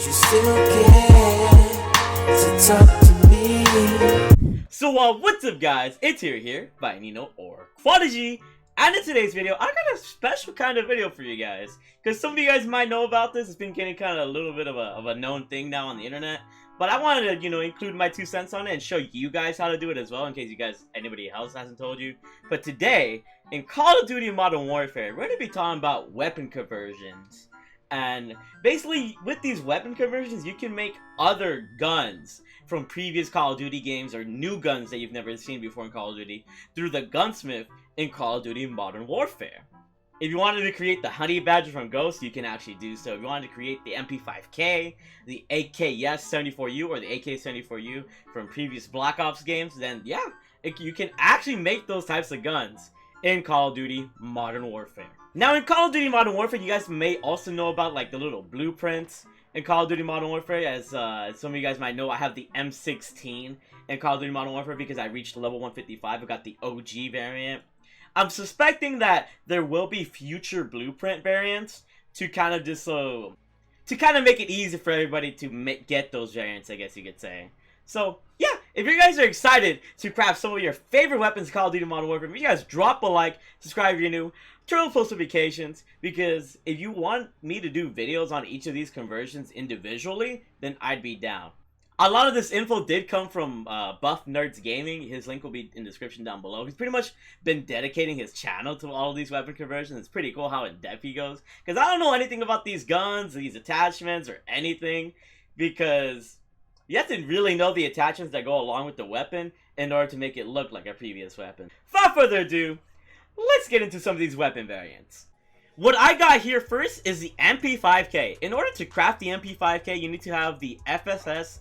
you still care to talk to me? So what's up guys, it's here by Nino or Quadigi, and in today's video I got a special kind of video for you guys, because some of you guys might know about this. It's been getting kind of a little bit of a known thing now on the internet, but I wanted to, include my 2 cents on it and show you guys how to do it as well, in case anybody else hasn't told you. But today, in Call of Duty Modern Warfare, we're going to be talking about weapon conversions. And basically, with these weapon conversions, you can make other guns from previous Call of Duty games, or new guns that you've never seen before in Call of Duty, through the Gunsmith in Call of Duty Modern Warfare. If you wanted to create the Honey Badger from Ghost, you can actually do so. If you wanted to create the MP5K, the AK-74U, or the AK-74U from previous Black Ops games, then yeah, you can actually make those types of guns in Call of Duty Modern Warfare. Now, in Call of Duty Modern Warfare, you guys may also know about like the little blueprints in Call of Duty Modern Warfare. As some of you guys might know, I have the M16 in Call of Duty Modern Warfare because I reached level 155. I got the OG variant. I'm suspecting that there will be future blueprint variants to kind of just to kind of make it easy for everybody to get those variants, I guess you could say. So yeah, if you guys are excited to craft some of your favorite weapons in Call of Duty Modern Warfare, if you guys drop a like, subscribe if you're new, turn on post notifications, because if you want me to do videos on each of these conversions individually, then I'd be down. A lot of this info did come from Buff Nerds Gaming. His link will be in the description down below. He's pretty much been dedicating his channel to all of these weapon conversions. It's pretty cool how in depth he goes, because I don't know anything about these guns, these attachments, or anything, because you have to really know the attachments that go along with the weapon in order to make it look like a previous weapon. Without further ado, let's get into some of these weapon variants. What I got here first is the MP5K. In order to craft the MP5K, you need to have the FSS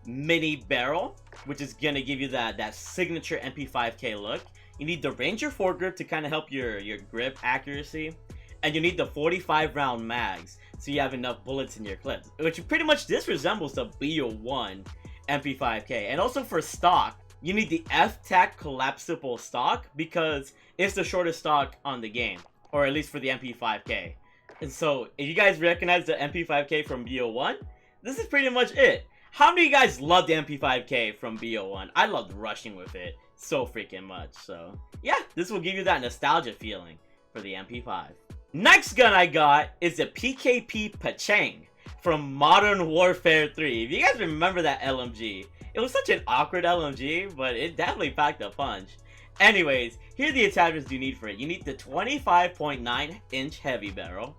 mini barrel, which is gonna give you that signature MP5K look. You need the Ranger foregrip to kind of help your grip accuracy, and you need the 45 round mags so you have enough bullets in your clips, which pretty much this resembles the BO1 MP5K. And also for stock, you need the F-Tac collapsible stock because it's the shortest stock on the game, or at least for the MP5K. And so if you guys recognize the MP5K from BO1, this is pretty much it. How many of you guys love the MP5K from BO1? I loved rushing with it so freaking much. So yeah, this will give you that nostalgia feeling for the MP5. Next gun I got is the PKP Pachang from Modern Warfare 3. If you guys remember that LMG, it was such an awkward LMG, but it definitely packed a punch. Anyways, here are the attachments you need for it. You need the 25.9 inch heavy barrel.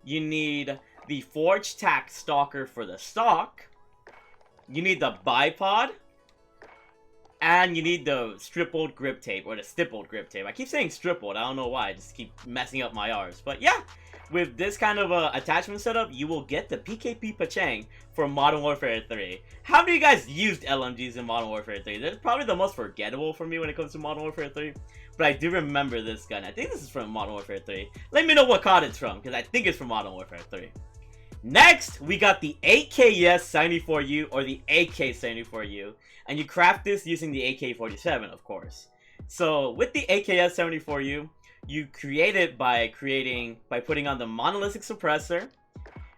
You need the Forge Tac Stalker for the stock. You need the bipod, and you need the strippled grip tape, or the stippled grip tape. I keep saying strippled, I don't know why, I just keep messing up my R's. But yeah, with this kind of attachment setup, you will get the PKP Pachang for Modern Warfare 3. How many of you guys used LMGs in Modern Warfare 3? They're probably the most forgettable for me when it comes to Modern Warfare 3. But I do remember this gun. I think this is from Modern Warfare 3. Let me know what COD it's from, because I think it's from Modern Warfare 3. Next, we got the AKS-74U, or the AK-74U, and you craft this using the AK-47, of course. So with the AKS-74U, you create it by putting on the monolithic suppressor,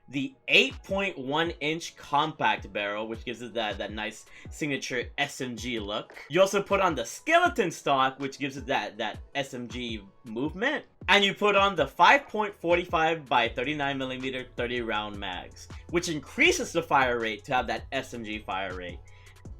the 8.1 inch compact barrel, which gives it that nice signature SMG look. You also put on the skeleton stock, which gives it that SMG movement. And you put on the 5.45 by 39mm 30 round mags, which increases the fire rate to have that SMG fire rate.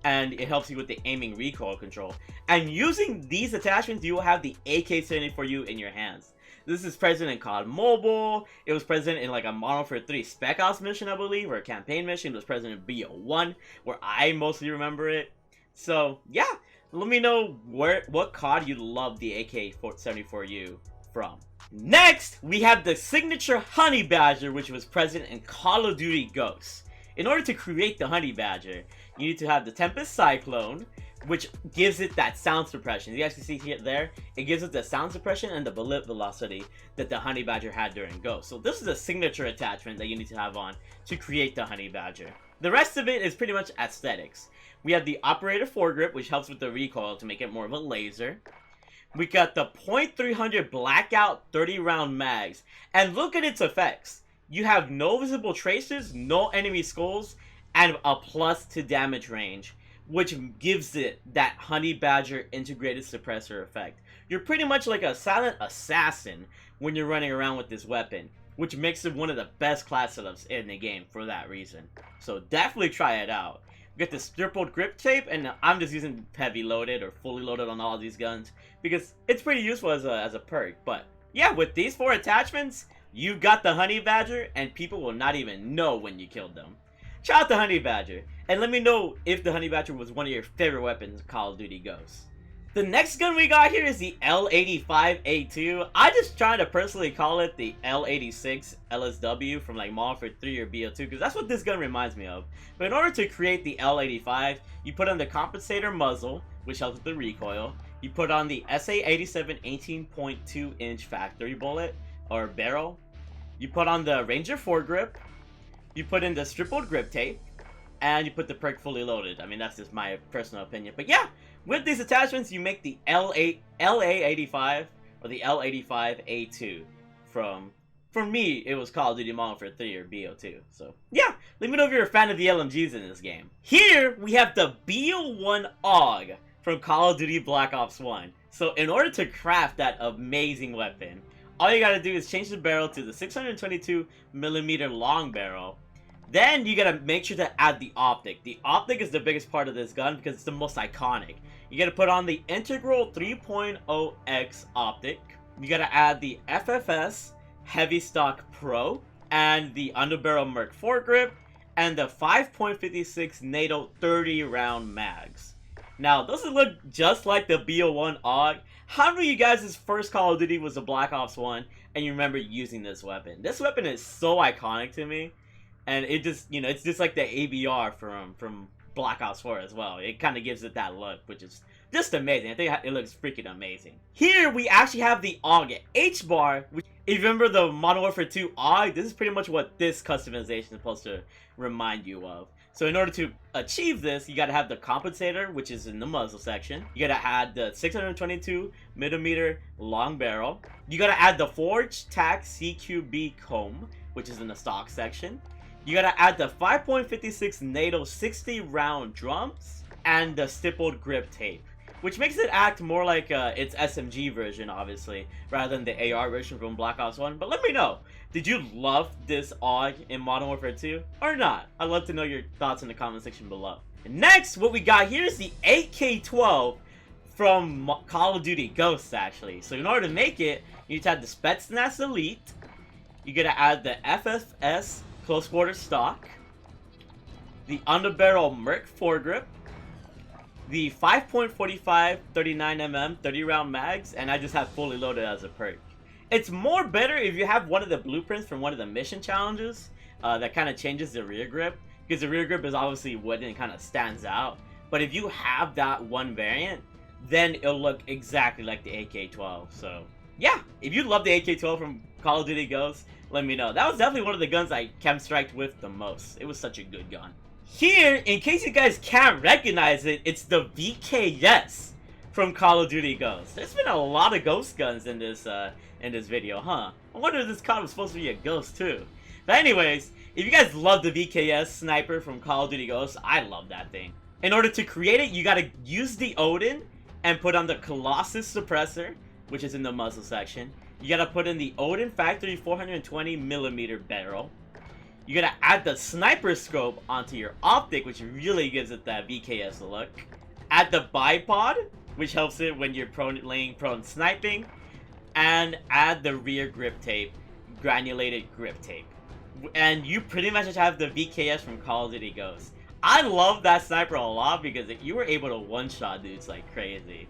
And it helps you with the aiming recoil control. And using these attachments, you will have the AK-74U in your hands. This is present in COD Mobile. It was present in like a Modern Warfare 3 Spec Ops mission, I believe, or a campaign mission. It was present in BO1, where I mostly remember it. So yeah, let me know what COD you love the AK-74U from. Next, we have the signature Honey Badger, which was present in Call of Duty Ghost. In order to create the Honey Badger, you need to have the Tempest Cyclone, which gives it that sound suppression. You guys can see here, there, it gives it the sound suppression and the bullet velocity that the Honey Badger had during Ghost. So this is a signature attachment that you need to have on to create the Honey Badger. The rest of it is pretty much aesthetics. We have the Operator foregrip, which helps with the recoil to make it more of a laser. We got the .300 Blackout 30 round mags, and look at its effects. you have no visible traces, no enemy skulls, and a +2 damage range, which gives it that Honey Badger integrated suppressor effect. You're pretty much like a silent assassin when you're running around with this weapon, which makes it one of the best class setups in the game for that reason. So definitely try it out. We got the stippled grip tape, and I'm just using heavy loaded or fully loaded on all these guns because it's pretty useful as a perk. But yeah, with these 4 attachments, you've got the Honey Badger, and people will not even know when you killed them. Shout out to Honey Badger, and let me know if the Honey Badger was one of your favorite weapons in Call of Duty Ghosts. The next gun we got here is the L85A2. I just trying to personally call it the L86 LSW from like Modern Warfare 3 or BO2 because that's what this gun reminds me of. But in order to create the L85, you put on the compensator muzzle, which helps with the recoil. You put on the SA87 18.2 inch factory bullet or barrel. You put on the Ranger foregrip. You put in the stippled grip tape. And you put the perk fully loaded. I mean, that's just my personal opinion. But yeah, with these attachments, you make the LA85 or the L85A2 from, for me, it was Call of Duty Modern Warfare 3 or BO2. So yeah, let me know if you're a fan of the LMGs in this game. Here, we have the BO1 AUG from Call of Duty Black Ops 1. So in order to craft that amazing weapon, all you gotta do is change the barrel to the 622mm long barrel. Then you gotta make sure to add the optic. The optic is the biggest part of this gun because it's the most iconic. You gotta put on the Integral 3.0X optic. You gotta add the FFS Heavy Stock Pro and the underbarrel Merc foregrip and the 5.56 NATO 30 round mags. Now, those look just like the BO1 AUG. How many of you guys' first Call of Duty was the Black Ops 1 and you remember using this weapon? This weapon is so iconic to me. And it just, you know, it's just like the ABR from Black Ops 4 as well. It kind of gives it that look, which is just amazing. I think it looks freaking amazing. Here, we actually have the AUG Hbar, which, if you remember the Modern Warfare 2 AUG, this is pretty much what this customization is supposed to remind you of. So in order to achieve this, you gotta have the compensator, which is in the muzzle section. You gotta add the 622mm long barrel. You gotta add the Forge Tac CQB comb, which is in the stock section. You gotta add the 5.56 NATO 60 round drums and the stippled grip tape, which makes it act more like its SMG version, obviously, rather than the AR version from Black Ops 1. But let me know, did you love this AUG in Modern Warfare 2 or not? I'd love to know your thoughts in the comment section below. And next, what we got here is the AK12 from Call of Duty Ghost, actually. So in order to make it, you need to add the Spetsnaz Elite. You gotta add the FFS Close Quarter Stock, the Underbarrel Merc foregrip, the 5.45 39mm 30 round mags, and I just have fully loaded as a perk. It's more better if you have one of the blueprints from one of the mission challenges that kind of changes the rear grip, because the rear grip is obviously wooden and kind of stands out. But if you have that one variant, then it'll look exactly like the AK12. So yeah, if you love the AK12 from Call of Duty Ghost, let me know. That was definitely one of the guns I chem-striked with the most. It was such a good gun. Here, in case you guys can't recognize it, it's the VKS from Call of Duty Ghost. There's been a lot of Ghost guns in this video, huh? I wonder if this COD was supposed to be a Ghost too. But anyways, if you guys love the VKS sniper from Call of Duty Ghost, I love that thing. In order to create it, you gotta use the Odin and put on the Colossus suppressor, which is in the muzzle section. You gotta put in the Odin Factory 420mm barrel. You gotta add the sniper scope onto your optic, which really gives it that VKS look. Add the bipod, which helps it when you're laying prone sniping. And add the rear grip tape, granulated grip tape. And you pretty much just have the VKS from Call of Duty Ghost. I love that sniper a lot because you were able to one-shot dudes like crazy.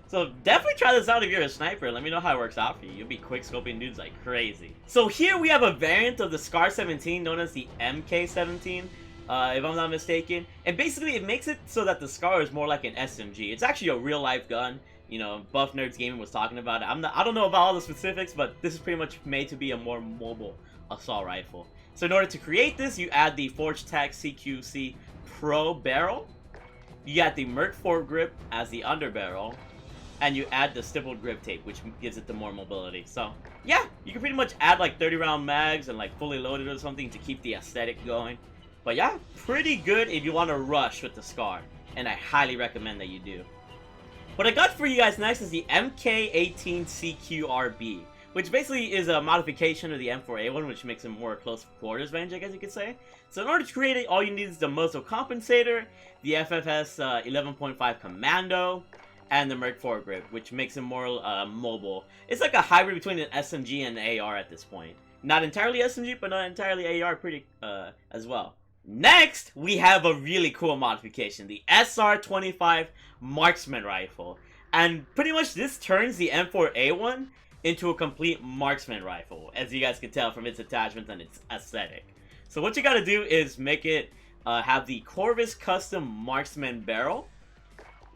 So definitely try this out if you're a sniper. Let me know how it works out for you. You'll be quick scoping dudes like crazy. So here we have a variant of the Scar 17 known as the MK17, if I'm not mistaken. And basically it makes it so that the Scar is more like an SMG. It's actually a real life gun. You know, Buff Nerds Gaming was talking about it. I don't know about all the specifics, but this is pretty much made to be a more mobile assault rifle. So in order to create this, you add the Forge Tac CQC Pro barrel. You got the Merc foregrip as the underbarrel. and you add the stippled grip tape, which gives it the more mobility. So yeah, you can pretty much add like 30 round mags and like fully loaded or something to keep the aesthetic going. But yeah, pretty good if you want to rush with the SCAR, and I highly recommend that you do. What I got for you guys next is the MK18 CQRB, which basically is a modification of the M4A1, which makes it more close quarters range, I guess you could say. So in order to create it, all you need is the muzzle compensator, the FFS 11.5 Commando, and the Merc foregrip, which makes it more mobile. It's like a hybrid between an SMG and an AR at this point. Not entirely SMG, but not entirely AR pretty as well. Next, we have a really cool modification, the SR25 Marksman rifle. And pretty much this turns the M4A1 into a complete marksman rifle, as you guys can tell from its attachments and its aesthetic. So what you gotta do is make it have the Corvus Custom Marksman barrel.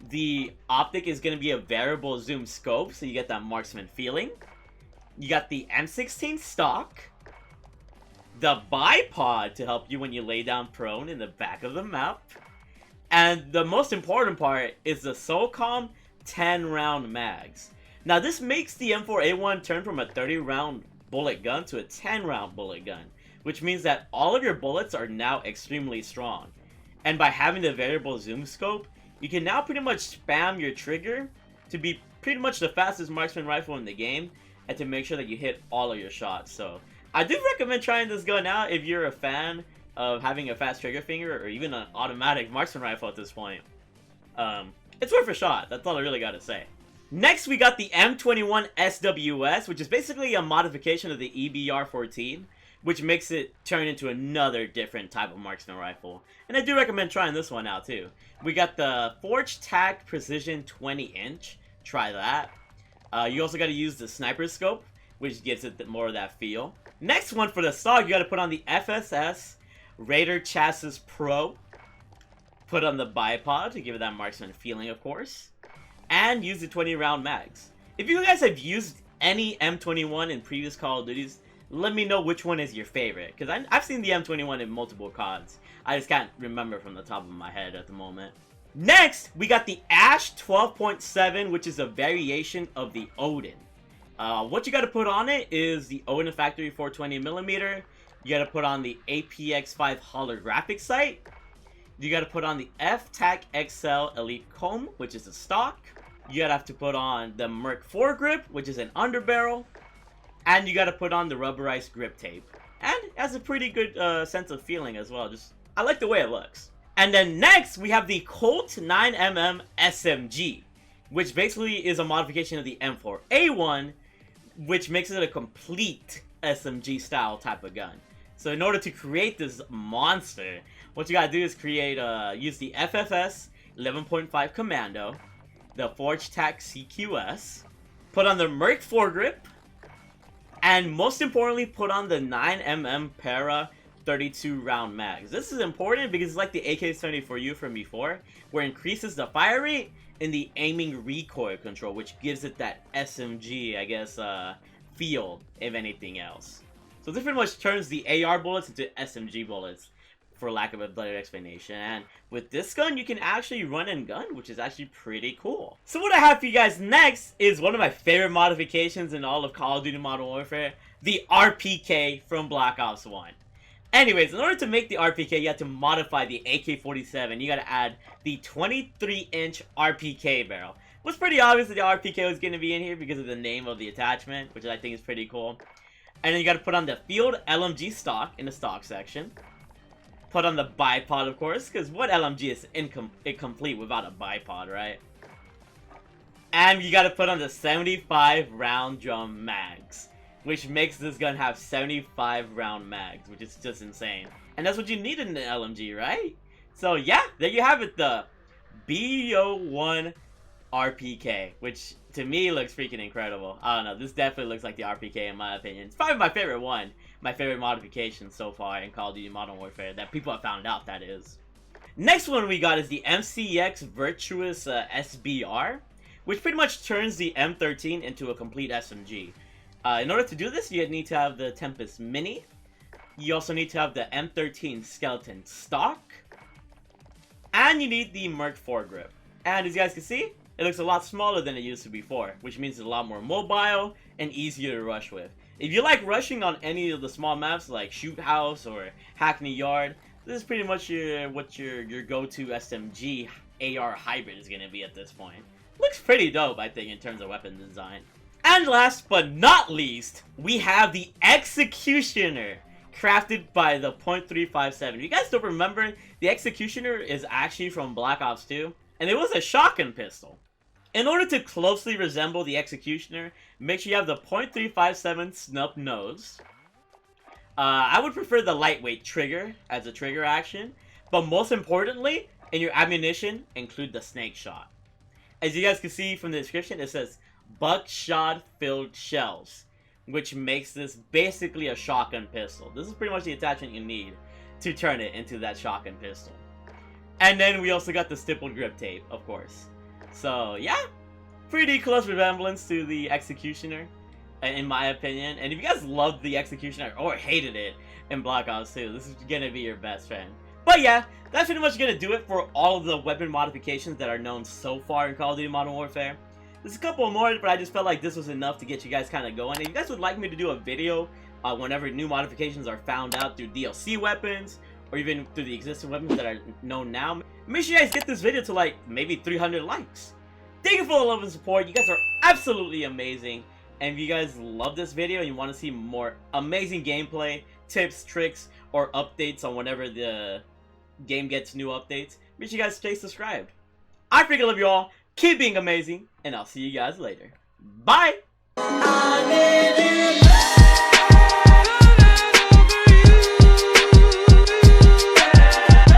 The optic is gonna be a variable zoom scope, so you get that marksman feeling. You got the M16 stock, the bipod to help you when you lay down prone in the back of the map, and the most important part is the SOCOM 10 round mags. Now this makes the M4A1 turn from a 30 round bullet gun to a 10 round bullet gun, which means that all of your bullets are now extremely strong. And by having the variable zoom scope, you can now pretty much spam your trigger to be pretty much the fastest marksman rifle in the game, and to make sure that you hit all of your shots. So I do recommend trying this gun out if you're a fan of having a fast trigger finger, or even an automatic marksman rifle at this point. It's worth a shot, that's all I really gotta say. Next, we got the M21 SWS, which is basically a modification of the EBR-14, which makes it turn into another different type of marksman rifle. And I do recommend trying this one out too. We got the Forge Tac Precision 20-inch, try that. You also got to use the sniper scope, which gives it more of that feel. Next one for the stock, you got to put on the FSS Raider Chassis Pro. Put on the bipod to give it that marksman feeling, of course. And use the 20 round mags. If you guys have used any M21 in previous Call of Duties, let me know which one is your favorite, because I've seen the M21 in multiple CODs. I just can't remember from the top of my head at the moment. Next, we got the Ash 12.7, which is a variation of the Odin. What you got to put on it is the Odin Factory 420mm. You got to put on the APX5 holographic sight. You got to put on the F-Tac XL Elite Comb, which is a stock. You got to have to put on the Merc foregrip, which is an underbarrel. And you got to put on the rubberized grip tape. And it has a pretty good sense of feeling as well. I like the way it looks. And then next, we have the Colt 9mm SMG, which basically is a modification of the M4A1, which makes it a complete SMG style type of gun. So in order to create this monster, what you gotta do is use the FFS 11.5 Commando, the Forge Tac CQS, put on the Merc foregrip, and most importantly, put on the 9mm Para 32 round mags. This is important because it's like the AK-74U from before, where it increases the fire rate and the aiming recoil control, which gives it that SMG, I guess, feel, if anything else. So this pretty much turns the AR bullets into SMG bullets, for lack of a better explanation. And with this gun, you can actually run and gun, which is actually pretty cool. So what I have for you guys next is one of my favorite modifications in all of Call of Duty Modern Warfare, the RPK from Black Ops 1. Anyways, in order to make the RPK, you have to modify the AK-47. You gotta add the 23-inch RPK barrel. It was pretty obvious that the RPK was gonna be in here because of the name of the attachment, which I think is pretty cool. And then you gotta put on the Field LMG stock in the stock section. Put on the bipod, of course, because what LMG is incomplete without a bipod, right? And you gotta put on the 75 round drum mags, which makes this gun have 75 round mags, which is just insane. And that's what you need in the LMG, right? So yeah, there you have it, the BO1 RPK, which to me looks freaking incredible. I don't know, this definitely looks like the RPK in my opinion. It's probably my favorite one, my favorite modification so far in Call of Duty Modern Warfare, that people have found out, that is. Next one we got is the MCX Virtuous SBR, which pretty much turns the M13 into a complete SMG. In order to do this, you need to have the Tempest Mini. You also need to have the M13 Skeleton stock. And you need the Merc foregrip. And as you guys can see, it looks a lot smaller than it used to before, which means it's a lot more mobile and easier to rush with. If you like rushing on any of the small maps like Shoot House or Hackney Yard, this is pretty much your go-to SMG AR hybrid is gonna be at this point. Looks pretty dope, I think, in terms of weapon design. And last but not least, we have the Executioner, crafted by the .357. If you guys don't remember, the Executioner is actually from Black Ops 2, and it was a shotgun pistol. In order to closely resemble the Executioner, make sure you have the .357 snub nose. I would prefer the lightweight trigger as a trigger action, but most importantly, in your ammunition, include the snake shot. As you guys can see from the description, it says buckshot-filled shells, which makes this basically a shotgun pistol. This is pretty much the attachment you need to turn it into that shotgun pistol. And then we also got the stippled grip tape, of course. So yeah, pretty close resemblance to the Executioner, in my opinion. And if you guys loved the Executioner or hated it in Black Ops 2, this is gonna be your best friend. But yeah, that's pretty much gonna do it for all of the weapon modifications that are known so far in Call of Duty Modern Warfare. There's a couple more, but I just felt like this was enough to get you guys kind of going. If you guys would like me to do a video whenever new modifications are found out through DLC weapons, or even through the existing weapons that are known now, make sure you guys get this video to like maybe 300 likes. Thank you for the love and support. You guys are absolutely amazing. And if you guys love this video and you want to see more amazing gameplay, tips, tricks, or updates on whenever the game gets new updates, make sure you guys stay subscribed. I freaking love you all. Keep being amazing, and I'll see you guys later. Bye!